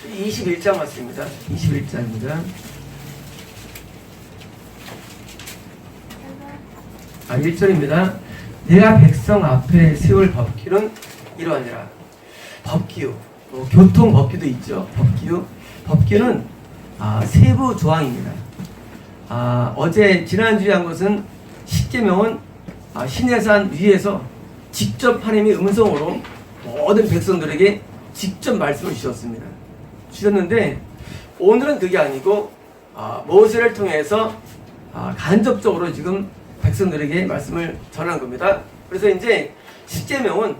21장 맞습니다. 21장입니다. 1절입니다. 내가 백성 앞에 세울 법규는 이러하니라. 법규, 교통 법규도 있죠. 법규는 세부 조항입니다. 어제 지난주에 한 것은 십계명은 시내산 위에서 직접 하나님의 음성으로 모든 백성들에게 직접 말씀을 주셨는데 오늘은 그게 아니고 모세를 통해서 간접적으로 지금 백성들에게 말씀을 전한 겁니다. 그래서 이제 십계명은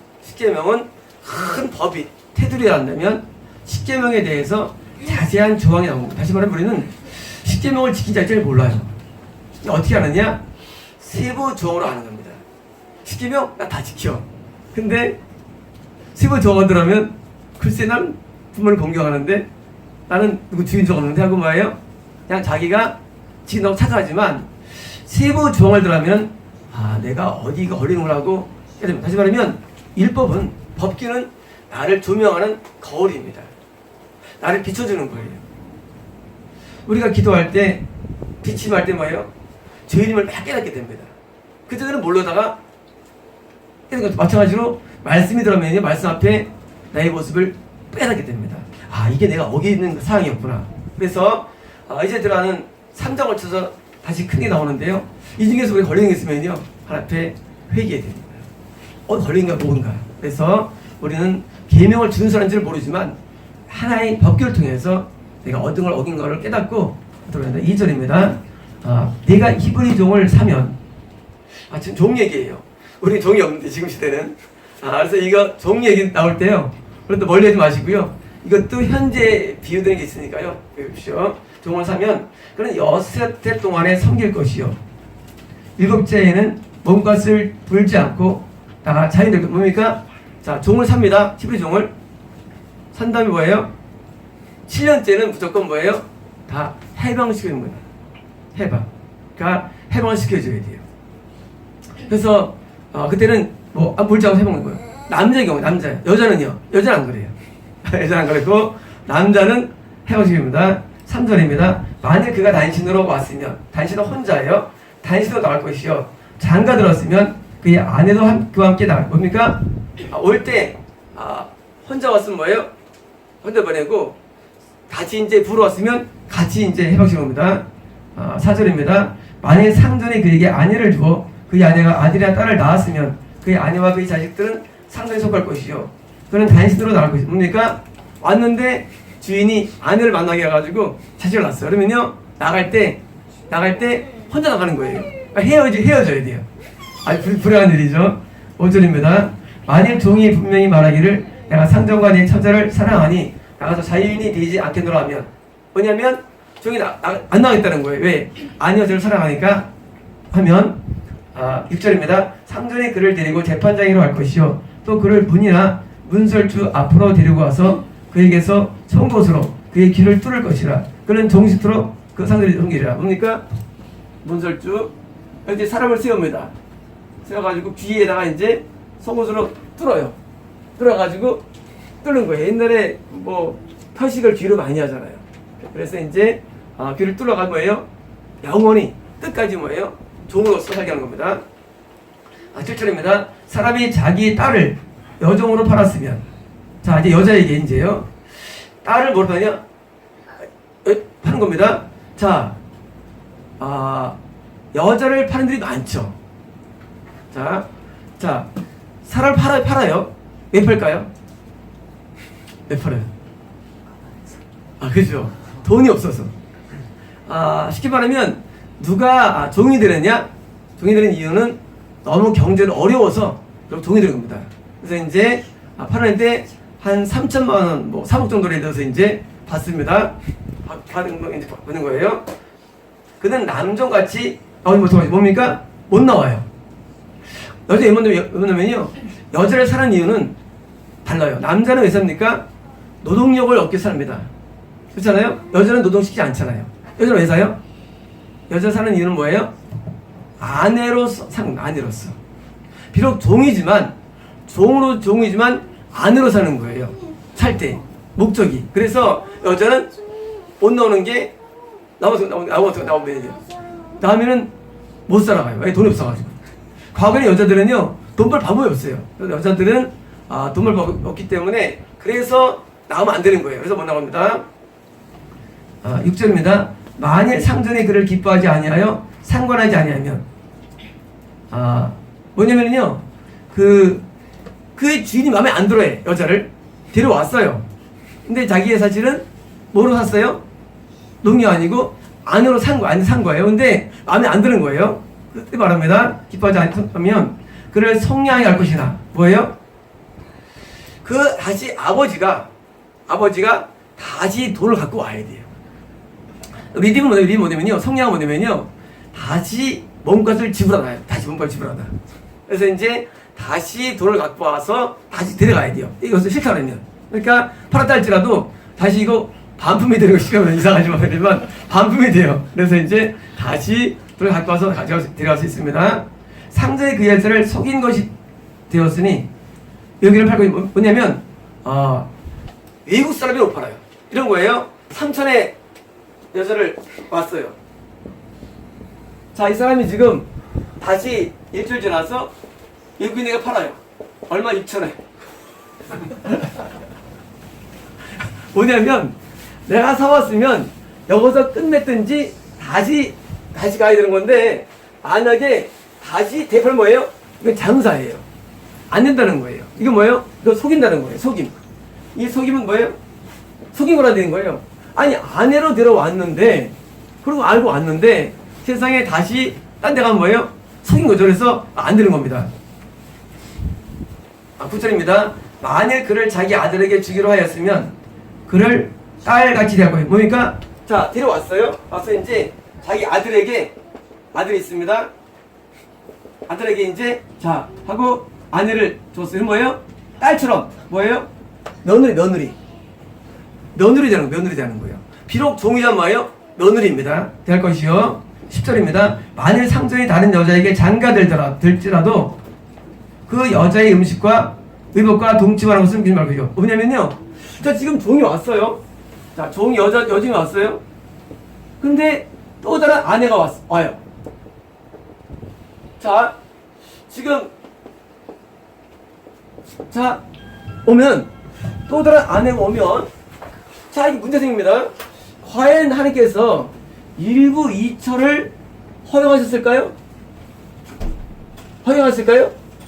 큰 법이 테두리에 한다면 십계명에 대해서 자세한 조항이 나옵니다. 다시 말하면 우리는 십계명을 지킨 자체를 몰라요. 어떻게 하느냐? 세부 조항으로 하는 겁니다. 십계명 나 다 지켜. 근데 세부 조항을 들으면 글쎄 난 부모를 공경하는데 나는 누구 주인 적 없는데 하고 뭐예요? 그냥 자기가 지킨다고 착각하지만 세부 조항을 들으면 내가 어디가 걸리는 거라고 해야 됩니다. 다시 말하면 율법은 법규는 나를 조명하는 거울입니다. 나를 비춰주는 거예요. 우리가 기도할 때 기침할 때 뭐예요? 주님을 막 깨닫게 됩니다. 그전에는 모르다가 깨닫는 것도 마찬가지로 말씀이 들어오면 말씀 앞에 나의 모습을 깨닫게 됩니다. 이게 내가 어기는 상황이었구나. 그래서 이제 들어가는 3장을 쳐서 다시 큰 게 나오는데요. 이 중에서 우리 걸리는 게 있으면요 하나님 앞에 회개해야 됩니다. 걸린가 뭔가. 그래서 우리는 계명을 준수한지를 모르지만 하나의 법규를 통해서 내가 얻은 걸 어긴 거를 깨닫고 들어간다. 2절입니다. 내가 히브리 종을 사면 지금 종 얘기예요. 우리 종이 없는데 지금 시대는. 그래서 이거 종 얘기 나올 때요. 그런데 멀리 하지 마시고요. 이것도 현재 비유되는 게 있으니까요. 배우십시오. 종을 사면 그는 6해 동안에 섬길 것이요. 7째에는 몸값을 불지 않고 다가 자기들 뭡니까? 자, 종을 삽니다. 히브리 종을 산 다음에 뭐예요? 7년째는 무조건 뭐예요? 다 해방시키는 거예요. 그러니까 해방을 시켜줘야 돼요. 그래서 그때는 물자고 해먹는 거예요. 남자의 경우 여자는요? 여자는 안 그래요. 여자는 안 그랬고 남자는 해방시킵니다. 3절입니다. 만일 그가 단신으로 왔으면 단신은 혼자예요. 단신으로 나갈 것이요. 장가 들었으면 그의 아내도 그와 함께 나갈 겁니까? 올 때 혼자 왔으면 뭐예요? 혼자 보내고 같이 이제 불어왔으면 같이 이제 해방시키는 겁니다. 4절입니다. 만일 상전이 그에게 아내를 주어 그의 아내가 아들이나 딸을 낳았으면 그의 아내와 그의 자식들은 상전에 속할 것이요. 그는 단신으로 나갈 것이요. 뭡니까? 왔는데 주인이 아내를 만나게 해가지고 자식을 낳았어요. 그러면요 나갈 때 혼자 나가는 거예요. 헤어져야 돼요. 불행한 일이죠. 5절입니다. 만일 종이 분명히 말하기를 내가 상전과 네 처자를 사랑하니 나가서 자유인이 되지 않겠노라 하면 뭐냐면 종이 안 나가겠다는 거예요. 왜? 아내와 저를 사랑하니까 하면 6절입니다. 상전이 그를 데리고 재판장으로 갈 것이요. 또 그를 문이나 문설주 앞으로 데리고 와서 그에게서 송곳으로 그의 귀를 뚫을 것이라. 그는 종식토록 그 상전이 섬기리라. 뭡니까? 문설주 이제 사람을 세웁니다. 세워가지고 귀에다가 이제 송곳으로 뚫어가지고 뚫는 거예요. 옛날에 표식을 귀로 많이 하잖아요. 그래서 이제 귀를 뚫어가 뭐예요? 영원히 끝까지 뭐예요? 종으로서 살게 하는 겁니다. 7절입니다. 사람이 자기 딸을 여종으로 팔았으면, 자 이제 여자에게 이제요 딸을 뭐로 파냐? 파는 겁니다. 자, 여자를 파는 들이 많죠. 자, 사람을 팔아요. 왜 팔까요? 왜 팔아요? 그죠. 돈이 없어서. 쉽게 말하면 누가 종이 되느냐? 종이 되는 이유는 너무 경제는 어려워서 종이 되는 겁니다. 그래서 이제 팔았는데 한 3천만 원, 3억 정도를 넣어서 이제 받습니다. 받는 거예요. 그는 남종같이 뭡니까? 못 나와요. 여자 왜 못 나면요, 여자를 사는 이유는 달라요. 남자는 왜 삽니까? 노동력을 얻기 삽니다. 그렇잖아요? 여자는 노동시키지 않잖아요. 여자는 왜 사요? 여자 사는 이유는 뭐예요? 아내로서. 비록 종이지만 아내로 사는 거예요. 살 때. 목적이. 그래서 여자는 못 나오는 게 나오면 다음에는 못 살아가요. 왜? 돈이 없어가지고. 과거에 여자들은요 돈 벌 방법이 없어요. 그래서 여자들은 돈 벌 방법이 없기 때문에 그래서 나오면 안 되는 거예요. 그래서 못 나옵니다. 6절입니다. 만일 상전이 그를 기뻐하지 아니하여 상관하지 아니하면 뭐냐면요 그 주인이 마음에 안 들어해. 여자를 데려왔어요. 근데 자기의 사실은 뭐로 샀어요? 농이 아니고 안으로 산 거예요. 근데 마음에 안 드는 거예요. 그때 말합니다. 기뻐하지 않으면 그를 성량히 할 것이나 뭐예요? 다시 아버지가 다시 돈을 갖고 와야 돼요. 리듬은 뭐냐면요. 성량은 뭐냐면요. 다시 몸값을 지불하나요? 다시 몸값을 지불하나. 그래서 이제 다시 돈을 갖고 와서 다시 데려가야 돼요. 이것을 싫다면. 그러니까 팔았다 할지라도 다시 이거 반품이 되는 거 싫으면 이상하지 말지만 반품이 돼요. 그래서 이제 다시 돈을 갖고 와서 데려갈 수 있습니다. 상전이 그 여자를 속인 것이 되었으니 여기를 팔고 뭐냐면 외국 사람이 못 팔아요. 이런 거예요. 삼천에 여자를 왔어요. 자, 이 사람이 지금 다시 일주일 지나서 외국인에게 팔아요. 얼마? 6천에. 뭐냐면 내가 사왔으면 여기서 끝냈든지 다시 가야 되는 건데 만약에 다시 대팔 뭐예요? 이건 장사예요. 안 된다는 거예요. 이거 뭐예요? 이거 속인다는 거예요. 속임. 이 속임은 뭐예요? 속인 거라 되는 거예요. 아니 아내로 들어왔는데 그리고 알고 왔는데 세상에 다시 딴 데 가면 뭐예요? 속인 거죠. 그래서 안 되는 겁니다. 9절입니다. 만일 그를 자기 아들에게 주기로 하였으면 그를 딸같이 대할 거예요. 뭡니까? 자, 데려왔어요. 와서 이제 자기 아들에게 아들이 있습니다. 아들에게 이제 자 하고 아내를 줬어요. 뭐예요? 딸처럼 뭐예요? 며느리 되는 거예요. 비록 종이란 뭐예요? 며느리입니다. 될 것이요. 10절입니다. 만일 상전이 다른 여자에게 장가들지라도 그 여자의 음식과 의복과 동침하는 것은 믿지 말고요. 뭐냐면요. 자, 지금 종이 왔어요. 자, 여종이 왔어요. 근데 또 다른 아내가 와요. 자, 지금 오면 또 다른 아내가 오면 자, 이게 문제 생깁니다. 과연 하나님께서 일부 이처를 허용하셨을까요?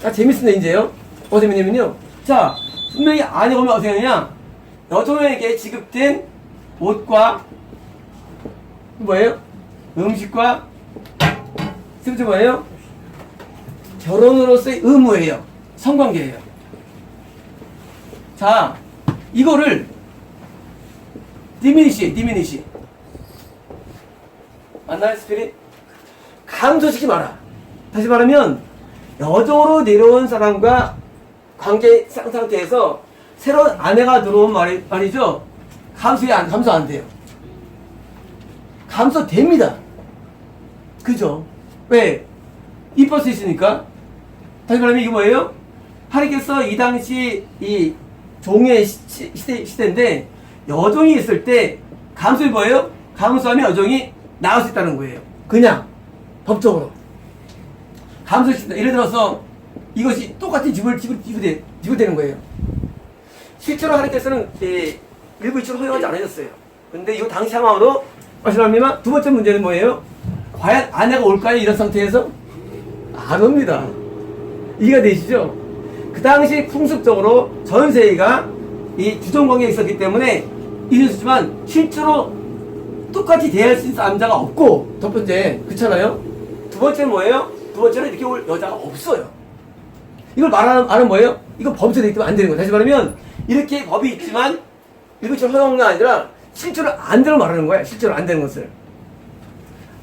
자, 재밌습니다, 이제요. 어떻게 되냐면요. 자, 분명히 아내가 오면 어떻게 하느냐? 여종에게 지급된 옷과, 뭐예요? 음식과, 세 번째 뭐예요? 결혼으로서의 의무예요. 성관계예요. 자, 이거를, 디미니시. 맞나요, 스피릿? 감소시키지 마라. 다시 말하면, 여종으로 내려온 사람과 관계 상태에서 새로운 아내가 들어온 말이죠. 감소 안 돼요. 감소됩니다. 그죠? 왜? 이쁠 수 있으니까. 다시 말하면 이게 뭐예요? 하나님께서 이 당시 이 종의 시대인데 여종이 있을 때 감소이 뭐예요? 감소하면 여종이 나올 수 있다는 거예요. 그냥 법적으로. 감소시킨다. 예를 들어서 이것이 똑같이 지불되는 거예요. 실제로 하나님께서는 일부 이처를 허용하지 않으셨어요. 근데 이거 당시 상황으로 말씀합니다. 두 번째 문제는 뭐예요? 과연 아내가 올까요? 이런 상태에서? 안 옵니다. 이해가 되시죠? 그 당시 풍습적으로 전세희가 이 주종관계에 있었기 때문에 있었지만 실제로 똑같이 대할 수 있는 남자가 없고, 첫 번째 그렇잖아요. 두 번째는 뭐예요? 두 번째는 이렇게 올 여자가 없어요. 이걸 말하는 뭐예요? 이거 법적으로 되기 때문에 안 되는 거예요. 다시 말하면 이렇게 법이 있지만 일부처럼 허용이 아니라 실제로 안 되는 말하는 거야. 실제로 안 되는 것을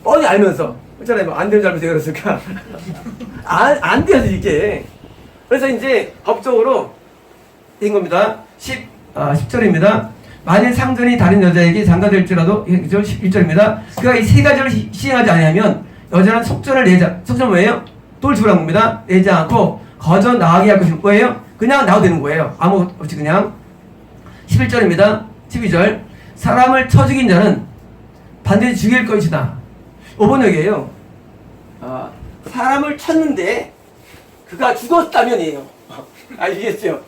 뻔히 알면서 그렇잖아요. 뭐 안 되는 줄 알면서 왜 그랬을까? 안 돼야지 이게. 그래서 이제 법적으로 된 겁니다. 10절입니다. 만일 상전이 다른 여자에게 장가될지라도 11절입니다. 그가 이 세 가지를 시행하지 아니하면 여자는 속전 뭐예요? 똘 지불한 겁니다. 내지 않고 거저 나가게 할 것이 뭐예요? 그냥 나도 되는 거예요. 아무 없이 그냥. 11절입니다. 12절. 사람을 쳐 죽인 자는 반드시 죽일 것이다. 5번역이에요. 사람을 쳤는데 그가 죽었다면이에요. 아시겠죠?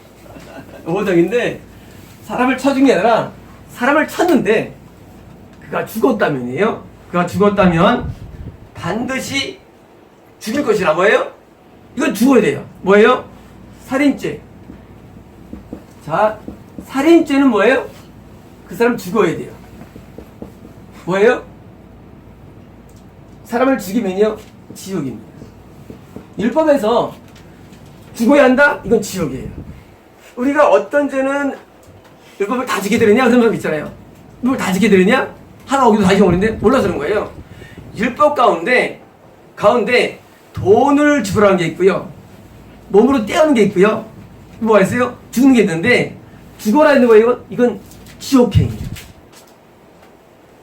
5번역인데 사람을 쳐 죽인 게 아니라 사람을 쳤는데 그가 죽었다면이에요. 그가 죽었다면 반드시 죽일 것이라. 뭐예요? 이건 죽어야 돼요. 뭐예요? 살인죄. 자, 살인죄는 뭐예요? 그 사람 죽어야 돼요. 뭐예요? 사람을 죽이면요, 지옥입니다. 율법에서 죽어야 한다? 이건 지옥이에요. 우리가 어떤 죄는 율법을 다 지키게 되느냐? 그런 사람 있잖아요. 율법을 다 지키게 되느냐? 하나 어기도 다 잊어버리는데 몰라서 그런 거예요. 율법 가운데 돈을 지불하는 게 있고요. 몸으로 떼어는 게 있고요. 뭐가 있어요? 죽는 게 있는데 죽어라 있는 거예요. 이건 지옥행위예요.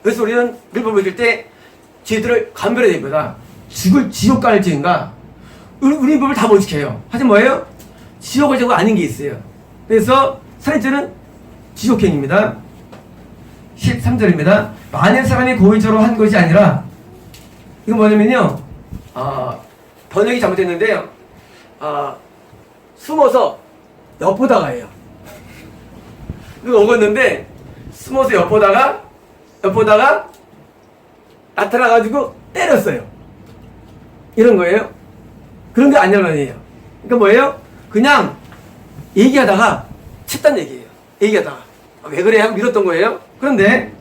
그래서 우리는 율법을 읽을 때 죄들을 감별해야 됩니다. 죽을 지옥 갈 죄인가? 우리 율법을 다 못 지켜요. 하지만 뭐예요? 지옥을 지고 아닌 게 있어요. 그래서 살인죄는 지옥행위입니다. 13절입니다. 만일 사람이 고의적으로 한 것이 아니라, 이건 뭐냐면요, 번역이 잘못됐는데요, 숨어서 엿보다가 해요. 이거 먹었는데 숨어서 엿보다가 나타나가지고 때렸어요. 이런 거예요. 그런 게 아니란 말이에요. 그러니까 뭐예요? 그냥 얘기하다가 쳤단 얘기예요. 얘기하다가 왜 그래 하고 밀었던 거예요. 그런데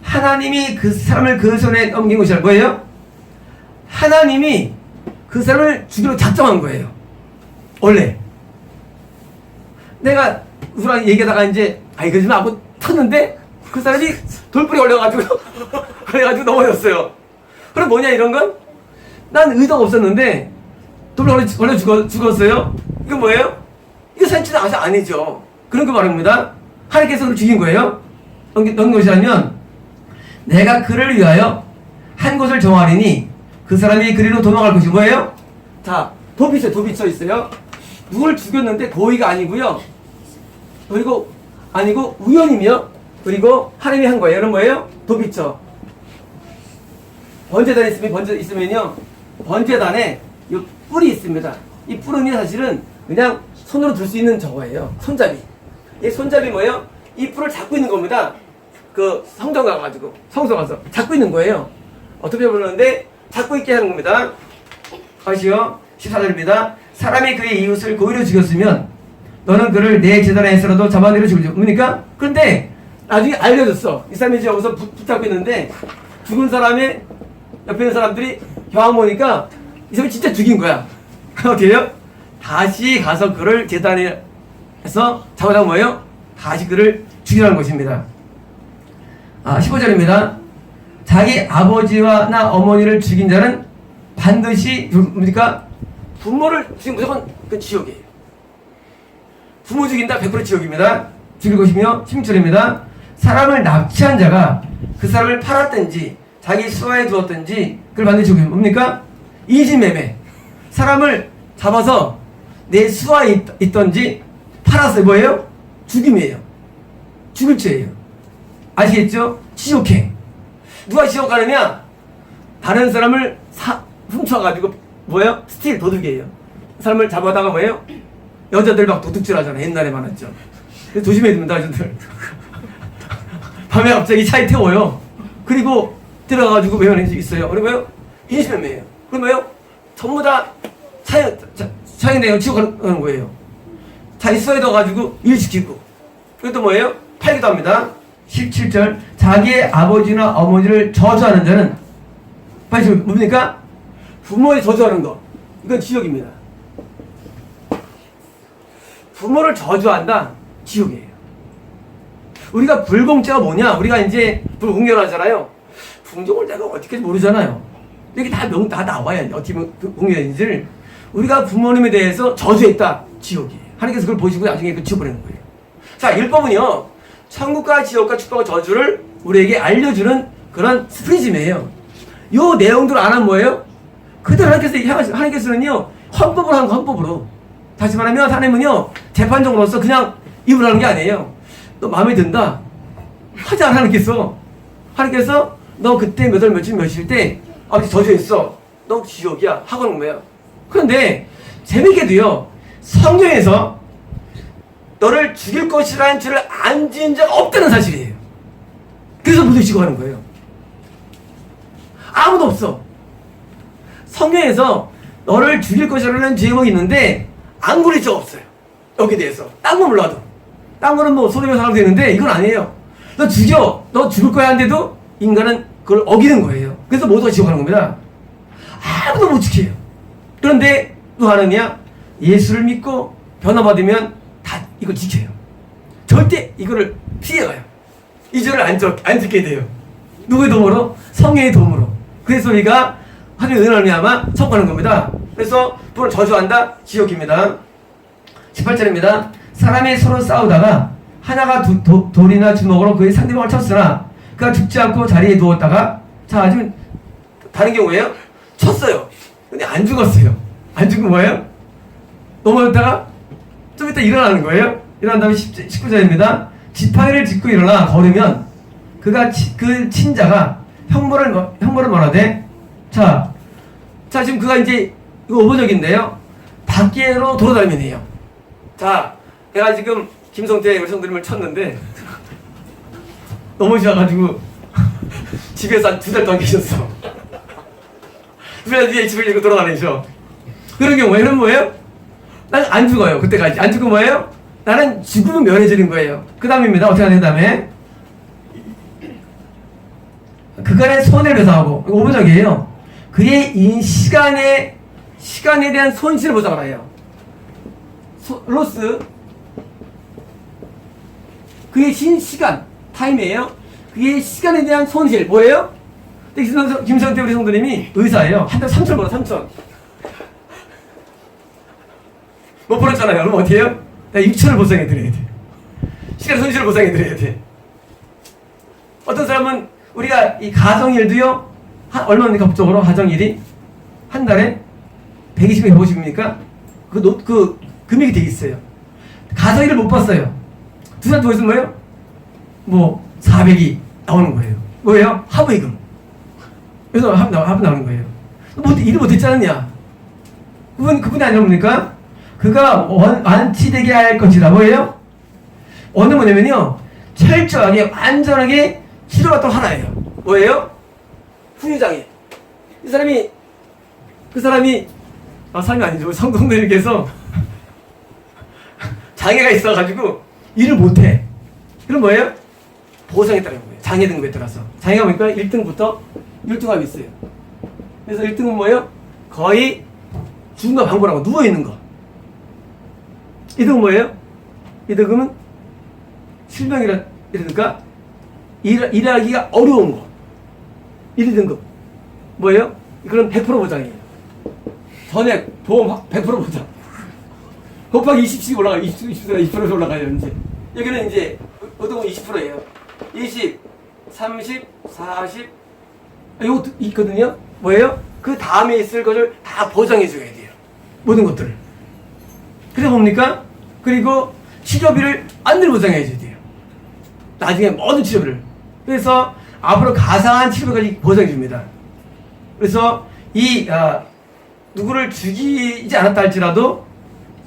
하나님이 그 사람을 그 손에 넘긴 것이 뭐예요? 하나님이 그 사람을 죽이러 작정한 거예요. 원래 내가 누구랑 얘기하다가 이제 그러지 마 하고 쳤는데 그 사람이 돌불이 올려가지고 그래가지고 넘어졌어요. 그럼 뭐냐 이런 건? 난 의도가 없었는데 돌불이 올려 죽었어요. 이건 뭐예요? 이거 산치는 아니죠. 그런 거 말합니다. 하나님께서 그를 죽인 거예요. 넘긴 것이라면 내가 그를 위하여 한 곳을 정하리니 그 사람이 그리로 도망갈 것이 뭐예요? 자, 도비 쳐 있어요. 누굴 죽였는데 고의가 아니고요. 그리고 아니고 우연이며 그리고 하나님이 한 거예요. 이런 뭐예요? 도비쳐. 번제단 있으면요. 번제단에 이 뿔이 있습니다. 이 뿔은 사실은 그냥 손으로 들 수 있는 저거예요. 손잡이. 이 손잡이 뭐예요? 이 뿔을 잡고 있는 겁니다. 그 성전 가가지고 성소 가서 잡고 있는 거예요. 어떻게 보는데 잡고 있게 하는 겁니다. 아시요? 14절입니다. 사람이 그의 이웃을 고의로 죽였으면 너는 그를 내 재단에서라도 잡아내려 죽이죠. 뭡니까? 그런데 나중에 알려줬어. 이 사람이 이제 여기서 붙잡고 있는데 죽은 사람의 옆에 있는 사람들이 경황 보니까 이 사람이 진짜 죽인 거야. 어떻게 해요? 다시 가서 그를 재단에서 잡아다 뭐예요? 다시 그를 죽이라는 것입니다. 15절입니다. 자기 아버지와 나 어머니를 죽인 자는 반드시 뭡니까? 부모를 죽이면 무조건 그 지옥이에요. 부모 죽인다 100% 지옥입니다. 죽일 것이며 16절입니다. 사람을 납치한 자가 그 사람을 팔았든지 자기 수하에 두었든지 그걸 반드시 죽이면 뭡니까? 인신매매. 사람을 잡아서 내 수하에 있던지 팔았어요. 뭐예요? 죽임이에요. 죽을 죄예요. 아시겠죠? 지옥행. 누가 지옥 가느냐? 다른 사람을 훔쳐가지고 뭐예요? 스틸 도둑이에요. 사람을 잡아다가 뭐예요? 여자들 막 도둑질 하잖아. 옛날에 많았죠. 그래서 조심해야 됩니다, 여자들. 밤에 갑자기 차에 태워요. 그리고 들어가가지고 매연이 있어요. 그리고 뭐예요? 인신매매예요. 그럼 뭐예요? 전부 다 차에 내가 지옥 가는 거예요. 자기 수에 넣어가지고 일시키고. 그리고 또 뭐예요? 팔기도 합니다. 17절. 자기의 아버지나 어머니를 저주하는 자는 빨리 뭡니까? 부모에 저주하는 거. 이건 지옥입니다. 부모를 저주한다. 지옥이에요. 우리가 불공죄가 뭐냐? 우리가 이제 불공연하잖아요. 불공정을 내가 어떻게 모르잖아요. 이게 다 나와야 돼. 어떻게 공연인지를. 우리가 부모님에 대해서 저주했다. 지옥이에요. 하나님께서 그걸 보시고 나중에 그 지워버리는 거예요. 자, 율법은요. 천국과 지옥과 축복과 저주를 우리에게 알려주는 그런 프리즘이에요. 요 내용들을 안 하면 뭐예요? 그대로 하나님께서는요. 헌법으로 하는 거 헌법으로. 다시 말하면 하나님은요. 재판정으로서 그냥 입을 하는 게 아니에요. 너 마음에 든다. 하지 않아 하나님께서. 하나님께서 너 그때 몇 월 며칠 며칠 때 아버지 저주했어. 너 지옥이야. 하고 하는 거예요. 그런데 재밌게도요. 성경에서 너를 죽일 것이라는 죄를 안 지은 자가 없다는 사실이에요. 그래서 무서지고 하는 거예요. 아무도 없어. 성경에서 너를 죽일 것이라는 제목이 있는데 안 그릴 자가 없어요. 여기에 대해서. 딴 건 몰라도. 딴 거는 뭐 소리가 살아도 되는데 이건 아니에요. 너 죽여. 너 죽을 거야 한데도 인간은 그걸 어기는 거예요. 그래서 모두가 지옥하는 겁니다. 아무도 못 지켜요. 그런데 또 하느냐? 예수를 믿고 변화받으면 다 이걸 지켜요. 절대 이거를 피해가요. 이 죄를 안 짓게 돼요. 누구의 도움으로? 성령의 도움으로. 그래서 우리가 하나님의 은혜를 말미암아 성공하는 겁니다. 그래서 불을 저주한다? 지옥입니다. 18절입니다. 사람이 서로 싸우다가 하나가 돌이나 주먹으로 그의 상대방을 쳤으나 그가 죽지 않고 자리에 누웠다가 자 지금 다른 경우에요. 쳤어요. 근데 안 죽었어요. 안 죽은 뭐예요? 넘어졌다가 좀 이따 일어나는 거예요. 일어난 다음에 19절입니다. 지팡이를 짚고 일어나 걸으면 그가 그 친자가 형벌을 말하되 자 지금 그가 이제 이거 오버적인데요. 밖으로 돌아다니면 해요. 자 내가 지금 김성태 우리 성도님을 쳤는데 넘어지셔가지고 집에서 한 2달 동안 계셨어. 2달 뒤에 집을 이렇게 돌아다니셔. 그런 경우에는 뭐예요? 난 안 죽어요. 그때까지. 안 죽으면 뭐예요? 나는 죽으면 면해지는 거예요. 그 다음입니다. 어떻게 하는 다음에? 그간의 손해를 배상하고, 이거 오버적이에요. 그의 인 시간에 대한 손실을 보상을 해요. 로스. 그의 시간, 타임이에요. 그의 시간에 대한 손실, 뭐예요? 김성태 우리 성도님이 의사예요. 한 달 3천 벌어, 3천. 못 벌었잖아요. 그럼 어떻게 해요? 내가 6천을 보상해드려야 돼. 시간 손실을 보상해드려야 돼. 어떤 사람은 우리가 이 가정일도요, 얼마입니까? 법적으로 가정일이? 한 달에 120에 150입니까? 그 금액이 돼 있어요. 가정일을 못 봤어요. 두 사람 더 있으면 뭐예요? 뭐 400이 나오는 거예요. 뭐예요? 하부이금. 그래서 합 나오는 거예요. 일을 못했지 않느냐? 그분이 아니랍니까? 그가 완치되게 할 것이다. 뭐예요? 어느 뭐냐면요. 철저하게, 완전하게 치료가 또 하나예요. 뭐예요? 후유장애. 그 사람이 아니죠. 성동들께서 장애가 있어가지고 일을 못해. 그럼 뭐예요? 보상에 따른 거예요. 장애 등급에 따라서. 장애가 보니까 1등부터 12등급이 있어요. 그래서 1등은 뭐예요? 거의 죽음과 방불하고 누워있는 거. 2등은 뭐예요? 2등은 실명이라든가 일하기가 어려운 거. 1등급. 뭐예요? 이거는 100% 보장이에요. 전액 보험 100% 보장. 곱하기 20씩 올라가요. 20% 올라가요, 이제. 여기는 이제, 보통은 20%예요. 20, 30, 40. 요거 있거든요? 뭐예요? 그 다음에 있을 것을 다 보장해줘야 돼요. 모든 것들을. 그래서 뭡니까? 그리고 치료비를 완전히 보장해줘야 돼요. 나중에 모든 치료비를. 그래서 앞으로 가상한 치료비까지 보장해줍니다. 그래서 누구를 죽이지 않았다 할지라도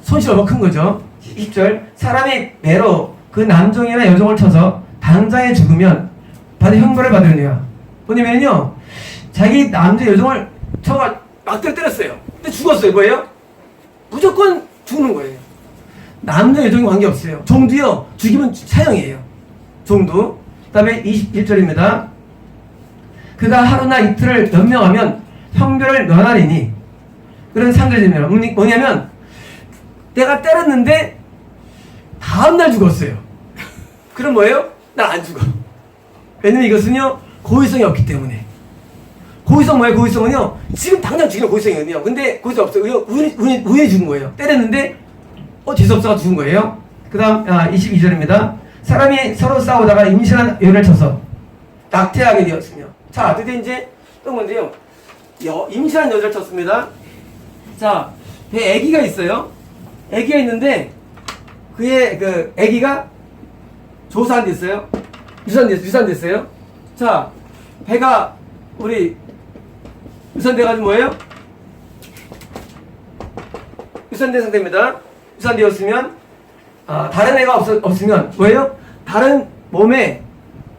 손실이 너무 큰 거죠. 10절. 사람이 매로 그 남종이나 여종을 쳐서 당장에 죽으면 받은 형벌을 받으느냐. 뭐냐면요. 자기 남자 여종을 쳐가 막대로 때렸어요. 근데 죽었어요. 뭐예요? 무조건 죽는 거예요. 남자 여종이 관계없어요. 종도요. 죽이면 사형이에요. 종도. 그 다음에 21절입니다. 그가 하루나 이틀을 연명하면 형벌을 면하리니. 그런 상대입니다. 뭐냐면 내가 때렸는데 다음날 죽었어요. 그럼 뭐예요? 난 안 죽어. 왜냐면 이것은요 고의성이 없기 때문에. 고의성 뭐예요? 고의성은요 지금 당장 죽이는 고의성이거든요. 근데 고의성 없어요. 우연히 죽은 거예요. 때렸는데 재수없어가 죽은 거예요. 그 다음 22절입니다. 사람이 서로 싸우다가 임신한 여를 쳐서 낙태하게 되었으며. 자, 드디어 이제 또 뭔데요? 임신한 여자를 쳤습니다. 자, 배에 아기가 있어요. 아기가 있는데 그의 그 아기가 조사한 데 있어요? 유산돼 있어요? 자, 배가 우리 유산돼가지고 뭐예요? 유산된 상태입니다. 유산되었으면 다른 애가 없으면 뭐예요? 다른 몸에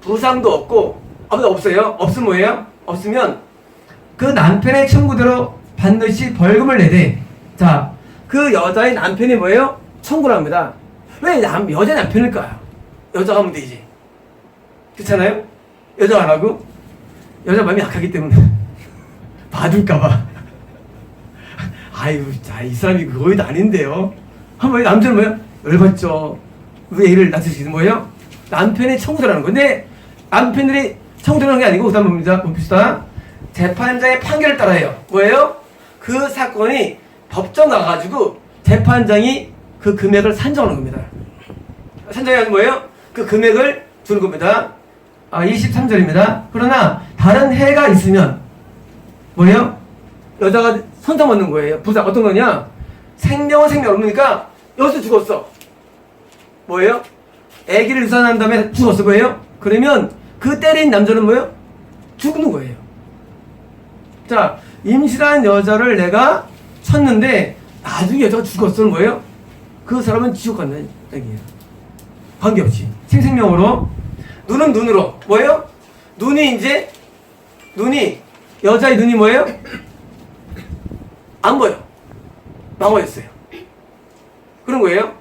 부상도 없고 없어요. 없으면 뭐예요? 없으면 그 남편의 청구대로 반드시 벌금을 내되 자, 그 여자의 남편이 뭐예요? 청구를 합니다. 왜 여자 남편일까요? 여자가 하면 되지. 그렇잖아요? 여자가 안 하고 여자 마음이 약하기 때문에 봐줄까봐. 아유, 자, 이 사람이 그거도 아닌데요. 한번 남자는 뭐예요? 열받죠. 왜 애를 낳을 수 있는 거예요? 남편의 청구를 하는 건데 남편들이 청구를 하는 게 아니고 그 다음 봅시다. 재판장의 판결을 따라요. 뭐예요? 그 사건이 법정 나가가지고 재판장이 그 금액을 산정하는 겁니다. 산정이 뭐예요? 그 금액을 주는 겁니다. 23절입니다. 그러나 다른 해가 있으면 뭐예요? 여자가 선정받는 거예요. 부상 어떤 거냐? 생명은 생명 없으니까 여기서 죽었어. 뭐예요? 아기를 유산한 다음에 죽었어. 뭐예요? 그러면 그 때린 남자는 뭐예요? 죽는 거예요. 자, 임신한 여자를 내가 쳤는데 나중에 여자가 죽었어는 뭐예요? 그 사람은 지옥 간다는 얘기예요. 관계없이 생생명으로. 눈은 눈으로 뭐예요? 눈이 여자의 눈이 뭐예요? 안 보여. 망가졌어요. 그런 거예요.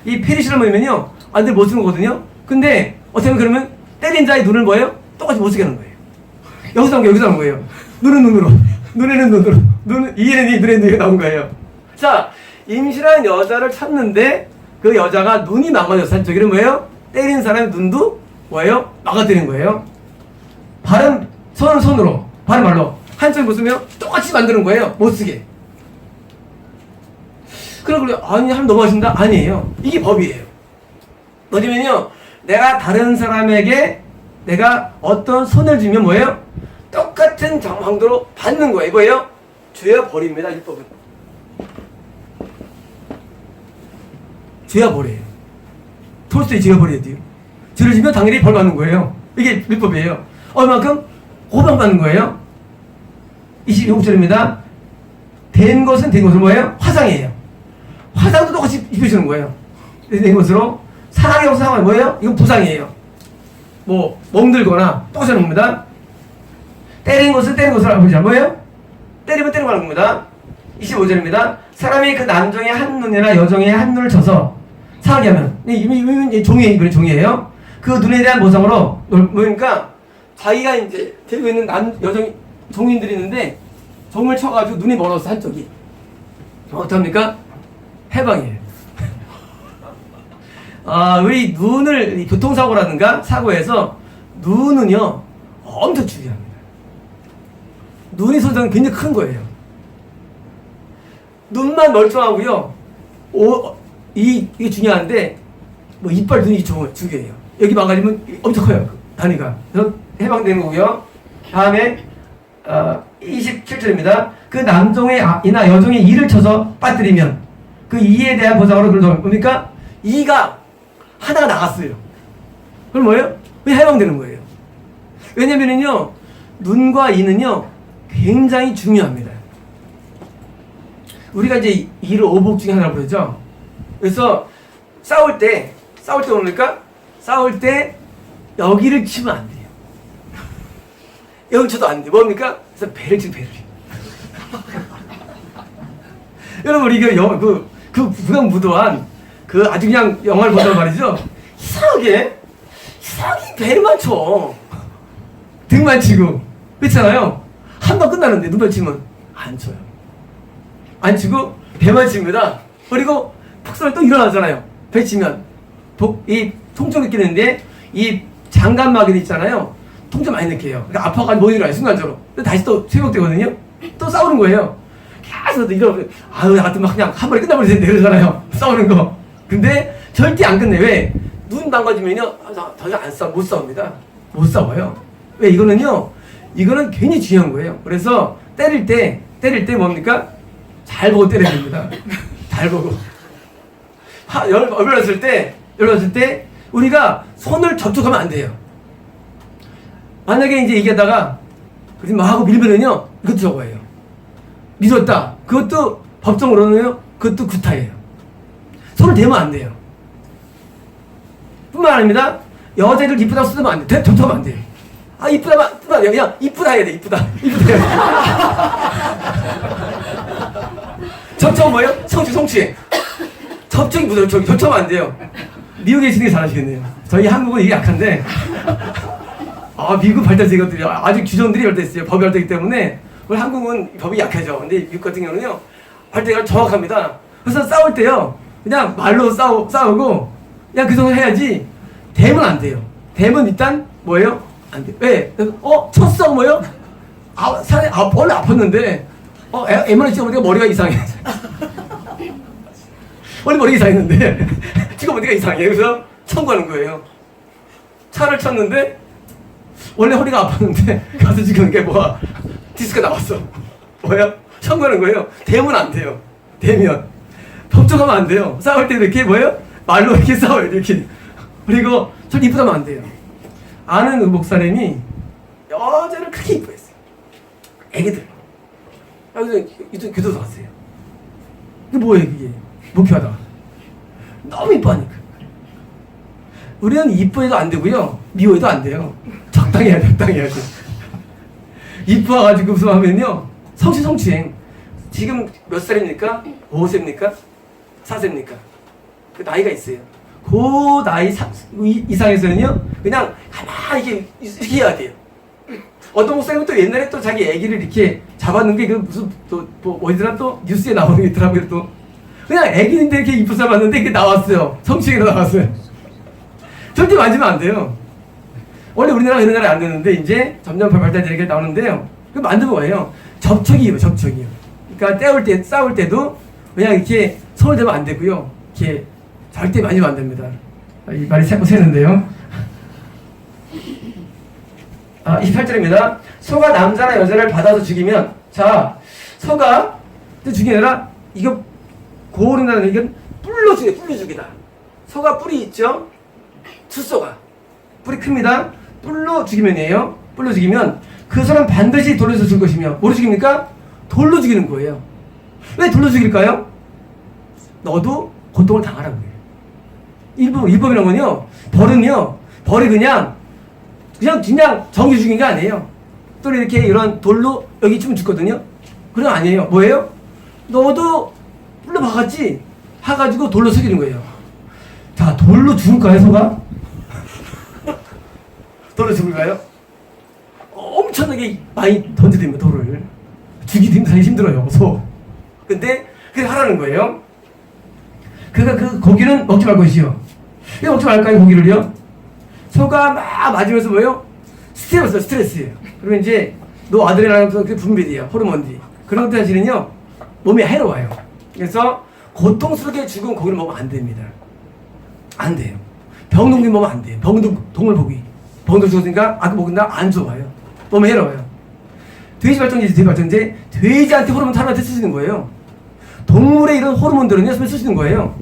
이 페리시를 보면요, 안들 못 쓰는 거거든요. 근데 어떻게 하면 그러면 때린 자의 눈을 뭐예요? 똑같이 못 쓰게 하는 거예요. 여기서 하는 거예요. 눈은 눈으로, 눈에는 눈으로, 이에는 이, 눈에는 이가 나온 거예요. 자, 임신한 여자를 찾는데 그 여자가 눈이 망가졌어. 한쪽에는 뭐예요? 때린 사람의 눈도 뭐예요? 망가뜨리는 거예요. 발은 손으로, 발은 말로. 한쪽에 못 쓰면 똑같이 만드는 거예요. 못 쓰게. 그래, 아니, 하면 넘어가신다? 아니에요. 이게 법이에요. 뭐냐면요, 내가 다른 사람에게 내가 어떤 손을 주면 뭐예요? 똑같은 정황도로 받는 거예요. 뭐예요? 죄야 벌입니다. 율법은. 죄야 벌이에요. 톨스토이 죄야 벌이야 돼요. 죄를 지면 당연히 벌 받는 거예요. 이게 율법이에요. 얼마만큼? 고방받는 거예요. 26절입니다. 된 것은 뭐예요? 화상이에요. 화상도 똑같이 입혀주는 거예요. 된 것으로. 사랑이 없어 상황이 뭐예요? 이건 부상이에요. 뭐 멍들거나 똑같이 하는 겁니다. 때린 것을 하는 거죠. 뭐예요? 때리면 때리고 하는 겁니다. 25절입니다. 사람이 그 남종의 한 눈이나 여종의 한 눈을 쳐서 상하게 하면, 이건 종이에요. 그 눈에 대한 보상으로 뭐니까 자기가 이제 데리고 있는 여종 종인들이 있는데 종을 쳐가지고 눈이 멀어서 한쪽이 어떡합니까? 해방이에요. 우리 눈을 교통사고라든가 사고에서 눈은요 엄청 중요합니다. 눈이 손상은 굉장히 큰 거예요. 눈만 멀쩡하고요. 이게 중요한데 뭐 이빨 눈이 중요해요. 여기 망가지면 엄청 커요. 단위가. 그래서 해방되는 거고요. 다음에 27절입니다. 그 남종의 이나 여종의 이를 쳐서 빠뜨리면 그 이에 대한 보상으로 그걸 뭡니까? 이가 하나가 나갔어요. 그럼 뭐예요? 해방되는 거예요. 왜냐면은요, 눈과 이는요, 굉장히 중요합니다. 우리가 이제 이를 오복 중에 하나라고 그러죠. 그래서 싸울 때 뭡니까? 싸울 때 여기를 치면 안 돼요. 여기 쳐도 안 돼. 뭡니까? 그래서 배를. 여러분, 우리 그 무도한 아주 그냥 영화를 보던 말이죠. 이상하게 배만 쳐. 등만 치고. 그렇잖아요. 한 번 끝나는데 눈만 치면 안 쳐요. 안 치고 배만 칩니다. 그리고 폭설이 또 일어나잖아요. 배 치면. 이 통증 느끼는데 이 장갑막이 있잖아요. 통증 많이 느껴요. 그러니까 아파가지고 못 일어나요. 순간적으로. 다시 또 회복되거든요. 또 싸우는 거예요. 계속 이러면 나 같은 막 그냥 한 번에 끝나버릴 텐데 이러잖아요. 싸우는 거. 근데 절대 안 끝내. 왜? 눈 망가지면요, 더 이상 못 싸웁니다. 못 싸워요. 왜? 이거는 괜히 중요한 거예요. 그래서 때릴 때 뭡니까? 잘 보고 때려야 됩니다. 잘 보고. 열받았을 때 우리가 손을 접촉하면 안 돼요. 만약에 이제 얘기하다가 그렇게 막 하고 밀면은요, 이것도 저거예요. 믿었다. 그것도 법정으로는요, 그것도 구타예요. 손을 대면 안 돼요. 뿐만 아닙니다. 여자들 이쁘다고 쓰면 안 돼. 접촉하면 안 돼요. 아, 이쁘다, 그냥 이쁘다 해야 돼, 이쁘다. 이쁘다 해야 돼. 접촉은 뭐예요? 성취. 접촉이 무슨 접촉하면 안 돼요. 미국에 계시는 게 잘하시겠네요. 저희 한국은 이게 약한데, 미국 발달세 이것들이 아주 규정들이 발달했어요. 법이 발달했기 때문에. 우리 한국은 법이 약하죠. 근데 미국 같은 경우는요, 발달이 정확합니다. 그래서 싸울 때요, 그냥 말로 싸우고, 그냥 그 정도 해야지, 대면 안 돼요. 대면 일단, 뭐예요? 안 돼요. 왜? 쳤어, 뭐예요? 원래 아팠는데, MRI 찍어보니까 머리가 이상해. 원래 머리가 이상했는데, 찍어보니까 이상해. 그래서 청구하는 거예요. 차를 쳤는데, 원래 허리가 아팠는데, 가서 지금 이게 디스크가 나왔어. 뭐야? 청구하는 거예요. 대면 안 돼요. 대면. 법정하면 안 돼요. 싸울 때 이렇게 뭐예요? 말로 이렇게 싸워요. 이렇게. 그리고 저 이쁘다면 안 돼요. 아는 목사님이 여자를 그렇게 이뻐했어요. 애기들. 그래서 교도소 갔어요. 이게 뭐예요, 그게? 목표하다가. 너무 이뻐하니까. 우리는 이뻐해도 안 되고요. 미워해도 안 돼요. 적당히 해야 돼, 적당히 해야 돼. 이뻐가지고 무슨 하면요. 성취행. 지금 몇 살입니까? 5세입니까? 4세입니까? 그 나이가 있어요. 그 나이 이상에서는요, 그냥 가만히 이렇게 해야 돼요. 어떤 목사님은 또 옛날에 또 자기 애기를 이렇게 잡았는 게 그 무슨 어디더라 또 뉴스에 나오는 게 있더라고요. 또 그냥 애기인데 이렇게 이쁘게 잡았는데 이게 나왔어요. 성취행으로 나왔어요. 절대 만지면 안 돼요. 원래 우리나라 이런 나라에 안 되는데 이제 점점 발달되게 나오는데요. 그 만드는 거예요. 접촉이에요. 그러니까 싸울 때도 그냥 이렇게 손을 대면 안 되고요. 이렇게 절대 만지면 안 됩니다. 이 말이 자꾸 새는데요. 28절입니다. 소가 남자나 여자를 받아서 죽이면, 자, 소가 죽이는 아니라 이거 고른다는 얘기는 뿔로 죽이다. 소가 뿔이 있죠? 숫소가 뿔이 큽니다. 뿔로 죽이면이에요. 뿔로 죽이면 그 사람 반드시 돌려서 죽을 것이며, 뭐로 죽입니까? 돌로 죽이는 거예요. 왜 돌로 죽일까요? 너도 고통을 당하라고 해요. 일법이라는 건요, 벌이 그냥 정규 죽인 게 아니에요. 또 이렇게 이런 돌로 여기 치면 죽거든요. 그건 아니에요. 뭐예요? 너도 뿔로 박았지? 해가지고 돌로 죽이는 거예요. 자, 돌로 죽을까요, 소가? 돌로 죽을까요? 엄청나게 많이 던져드립니다, 돌을. 죽이기 힘들어요, 소. 근데, 그렇게 하라는 거예요. 그 고기는 먹지 말 것이요. 왜 먹지 말까요, 고기를요? 소가 막 맞으면서 뭐예요? 스트레스예요. 그러면 이제, 노아드레날린 분비돼요, 호르몬들이. 그런 것들 사실은요, 몸에 해로워요. 그래서, 고통스럽게 죽은 고기를 먹으면 안 됩니다. 안 돼요. 병동기 먹으면 안 돼요. 동물 고기. 병동 죽었으니까, 아까 먹은다? 안 좋아요. 몸에 해로워요. 돼지발전제, 돼지한테 호르몬 사람한테 쓰시는 거예요. 동물의 이런 호르몬들은요, 쓰시는 거예요.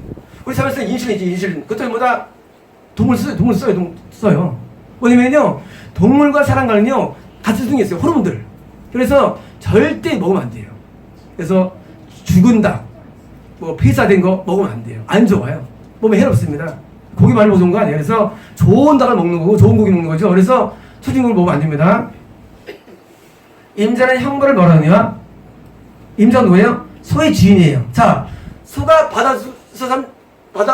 우리 사람에서 인슐린. 그것도 뭐다 동물 써요. 왜냐면요, 동물과 사람과는요, 같은 성이 있어요. 호르몬들. 그래서 절대 먹으면 안 돼요. 그래서 죽은 닭, 폐사된 거 먹으면 안 돼요. 안 좋아요. 몸에 해롭습니다. 고기 많이 먹는 거 아니에요. 그래서 좋은 닭을 먹는 거고, 좋은 고기 먹는 거죠. 그래서 초진국을 먹으면 안 됩니다. 임자는 형벌을 뭐라느냐? 임자는 누구예요? 소의 주인이에요. 자, 소가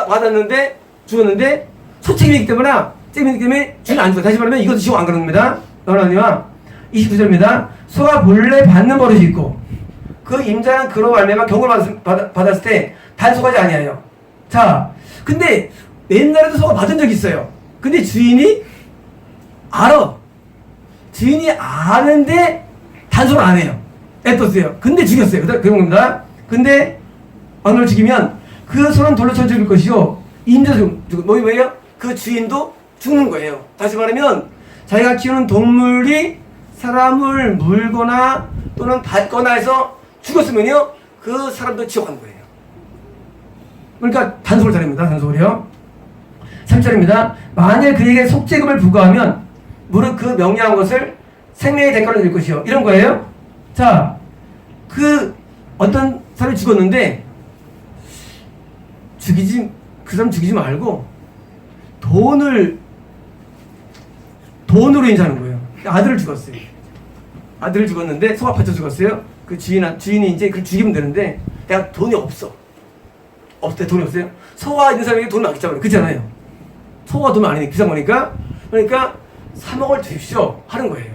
받았는데, 죽었는데, 소 책임이기 때문에 주인 안 죽어. 다시 말하면 이것도 지고 안 그런 겁니다. 뭐라느냐? 29절입니다. 소가 본래 받는 버릇이 있고, 그 임자는 그로 말미암아 경고를 받았을 때 단속하지 아니하여. 자, 근데 옛날에도 소가 받은 적이 있어요. 근데 주인이 알아. 주인이 아는데 단속을 안 해요. 애떴어요. 근데 죽였어요. 그런 겁니다. 근데 왕을 죽이면 그 소는 돌로 쳐 죽일 것이요. 임자도 뭐예요? 그 주인도 죽는 거예요. 다시 말하면 자기가 키우는 동물이 사람을 물거나 또는 밟거나 해서 죽었으면요, 그 사람도 지옥 가는 거예요. 그러니까 단속을 잘합니다. 단속을요. 3절입니다. 만일 그에게 속죄금을 부과하면 무릇 그 명령한 것을 생명의 대가로 낼 것이요. 이런 거예요. 자, 어떤 사람이 죽었는데 그 사람 죽이지 말고 돈으로 인사하는 거예요. 아들을 죽었어요. 아들을 죽었는데 소가 받쳐 죽었어요. 그 주인이 이제 그걸 죽이면 되는데 내가 돈이 없어. 돈이 없어요. 소가 있는 사람에게 돈을 아끼자고 그래. 그렇잖아요. 소가 돈 많이 비싼 거니까. 그러니까 3억을 주십시오 하는 거예요.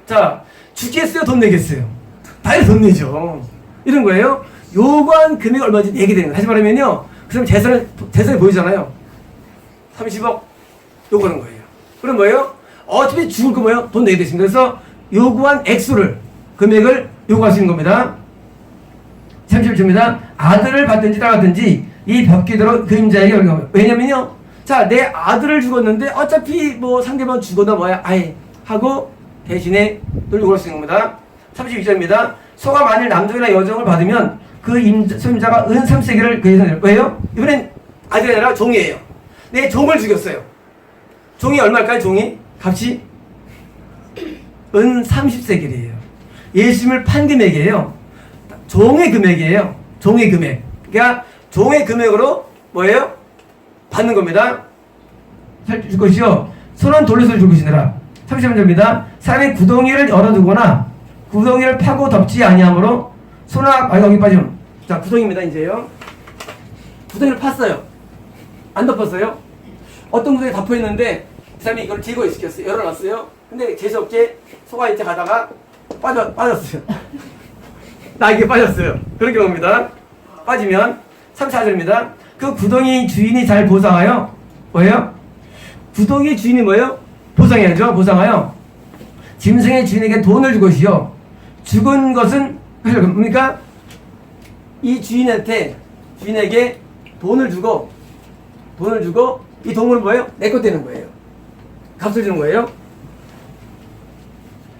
자, 주겠어요? 돈 내겠어요? 당연히 돈 내죠. 이런 거예요. 요구한 금액이 얼마인지 내게 되는 거예요. 다시 말하면요, 그 사람 재산이 보이잖아요. 30억 요구하는 거예요. 그럼 뭐예요? 어차피 죽을 거 뭐예요? 돈 내게 되십니다. 그래서 요구한 금액을 요구할 수 있는 겁니다. 31조입니다. 아들을 받든지 딸받든지 이 법기대로 그임자에게 얼마. 왜냐면요, 자, 내 아들을 죽었는데 어차피 뭐 상대방 죽어도 뭐야 아예 하고 대신에 돈 요구할 수 있는 겁니다. 32절입니다. 소가 만일 남종이나 여종을 받으면 그 소임자가 은 3세겔을 그에서 낼 거예요. 이번엔 아들이 아니라 종이에요. 내 종을 죽였어요. 종이 얼마일까요? 종이 값이 은 30세겔이에요. 예수님을 판 금액이에요. 종의 금액이에요. 종의 금액. 그러니까 종의 금액으로 뭐예요? 받는 겁니다. 줄 것이요. 손은 돌려서 줄 것이니라. 33절입니다. 사람이 구덩이를 열어두거나 구덩이를 파고 덮지 아니하므로 소나 거기 빠지면. 자, 구덩이입니다. 이제요. 구덩이를 팠어요. 안 덮었어요. 어떤 구덩이 덮어있는데 그 사람이 이걸 제거시켰어요. 열어놨어요. 근데 재수없게 소가 이제 가다가 빠졌어요. 나에게 빠졌어요. 그런 경우입니다. 빠지면 34절입니다. 그 구덩이 주인이 잘 보상하여 뭐예요? 구덩이 주인이 뭐예요? 보상해야죠. 보상하여 짐승의 주인에게 돈을 줄 것이요. 죽은 것은 뭡니까? 이 주인에게 돈을 주고 이 동물은 뭐예요? 내 것 되는 거예요. 값을 주는 거예요.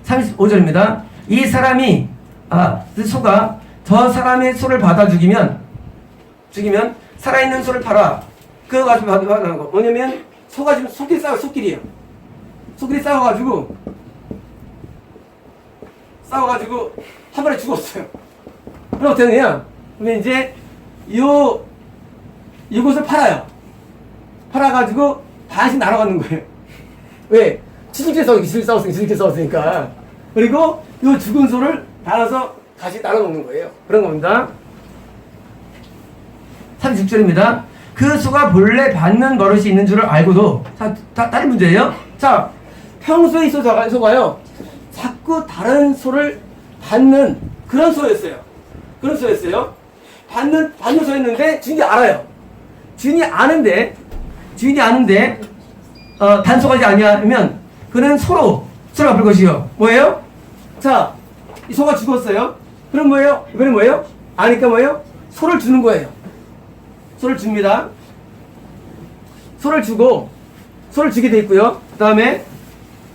35절입니다. 이 사람이 소가 저 사람의 소를 받아 죽이면 살아있는 소를 팔아 그거 가지고 받는 거. 뭐냐면 소가 지금 소끼리예요. 소끼리 싸워가지고 한 마리 죽었어요. 그럼 어떻게 되냐? 그러면 이제 이곳을 팔아요. 팔아가지고 반씩 나눠가는 거예요. 왜? 지들끼리 싸웠으니까. 그리고 이 죽은 소를 나눠서 다시 나눠 먹는 거예요. 그런 겁니다. 36절입니다. 그 소가 본래 받는 버릇이 있는 줄을 알고도, 다른 문제예요. 자, 평소에 있어서 소가요, 자꾸 다른 소를 받는 그런 소였어요. 받는 소였는데 주인이 알아요. 주인이 아는데 단소가지 아니하면 그는 소로 갚을 것이요. 뭐예요? 자, 이 소가 죽었어요. 그럼 뭐예요? 이번엔 뭐예요? 아니까 뭐예요? 소를 주는 거예요. 소를 줍니다. 소를 주게 돼 있고요. 그 다음에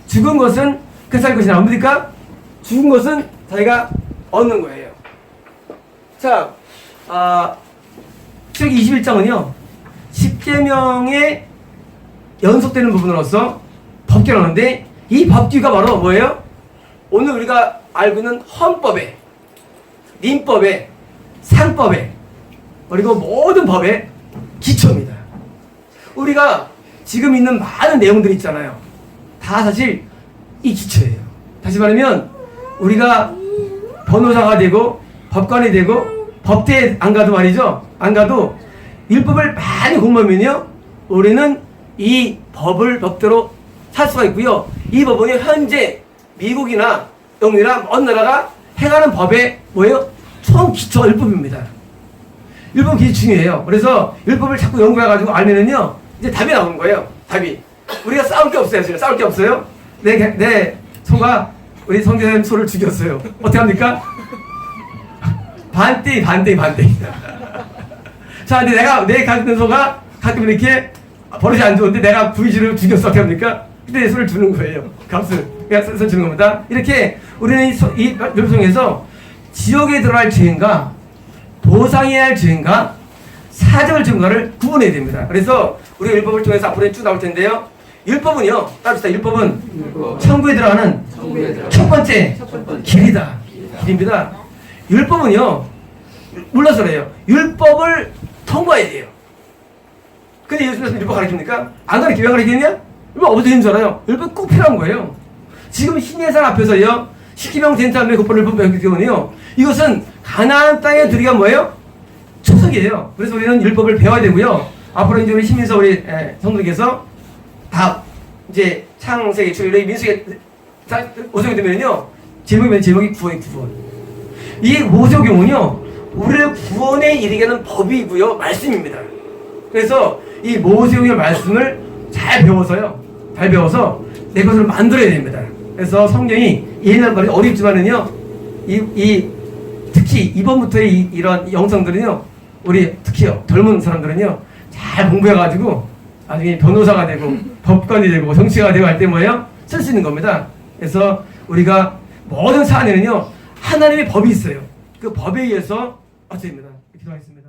죽은 것은 살 것이나 뭡니까? 죽은 것은 자기가 얻는 거예요. 자, 출애굽기 21장은요 10계명에 연속되는 부분으로서 법규를 하는데, 이 법규가 바로 뭐예요? 오늘 우리가 알고 있는 헌법에, 민법에, 상법에, 그리고 모든 법의 기초입니다. 우리가 지금 있는 많은 내용들이 있잖아요. 다 사실 이 기초예요. 다시 말하면 우리가 변호사가 되고 법관이 되고 법대에 안 가도 말이죠. 안 가도 율법을 많이 공부하면요, 우리는 이 법대로 살 수가 있고요. 이 법은 현재 미국이나 영국이나 어느 나라가 행하는 법의 뭐예요? 총 기초 율법입니다. 율법 기초 중요해요. 그래서 율법을 자꾸 연구해가지고 알면은요, 이제 답이 나오는 거예요. 답이. 우리가 싸울 게 없어요. 지금 싸울 게 없어요. 내 소가 우리 성교사님 소를 죽였어요. 어떻게 합니까? 반대. 자, 근데 내 갖는 소가 가끔 이렇게 버릇이 안 좋은데 내가 부이지를 죽였어. 어떻게 합니까? 그때 내 소를 주는 거예요. 값을. 그냥 주는 겁니다. 이렇게 우리는 이 율법에서 지옥에 들어갈 죄인가, 보상해야 할 죄인가, 사정을 증거를 구분해야 됩니다. 그래서 우리가 율법을 통해서 앞으로 쭉 나올 텐데요. 율법은요, 따릅시다. 율법은 천국에 들어가는 첫 번째 길이다. 길입니다. 율법은요, 몰라서 그래요. 율법을 통과해야 돼요. 근데 예수님께서 율법 가르칩니까? 안 가르치냐? 왜 가르치느냐? 율법 없어도 되는 줄 알아요. 율법 꼭 필요한 거예요. 지금 신의 산 앞에서요, 십계명 된 다음에 곧바로 율법 배웠기 때문에요. 이것은 가나안 땅에 들어가 뭐예요? 초석이에요. 그래서 우리는 율법을 배워야 되고요. 앞으로 이제 우리 시민서 우리 성도께서 다 이제 창세기, 출애굽기, 민수기 오세게 되면요, 제목이 구원의 구원. 이 모세오경은요, 우리를 구원에 이르게 하는 법이고요, 말씀입니다. 그래서 이 모세오경의 말씀을 잘 배워서요, 잘 배워서 내 것을 만들어야 됩니다. 그래서 성경이 옛날 말이 어렵지만은요, 특히 이번부터의 이런 영성들은요, 우리 특히요 젊은 사람들은요 잘 공부해가지고 나중에 변호사가 되고 법관이 되고 정치가 되고 할 때 뭐예요? 쓸 수 있는 겁니다. 그래서 우리가 모든 사안에는요 하나님의 법이 있어요. 그 법에 의해서 어떻게 됩니다. 기도하겠습니다.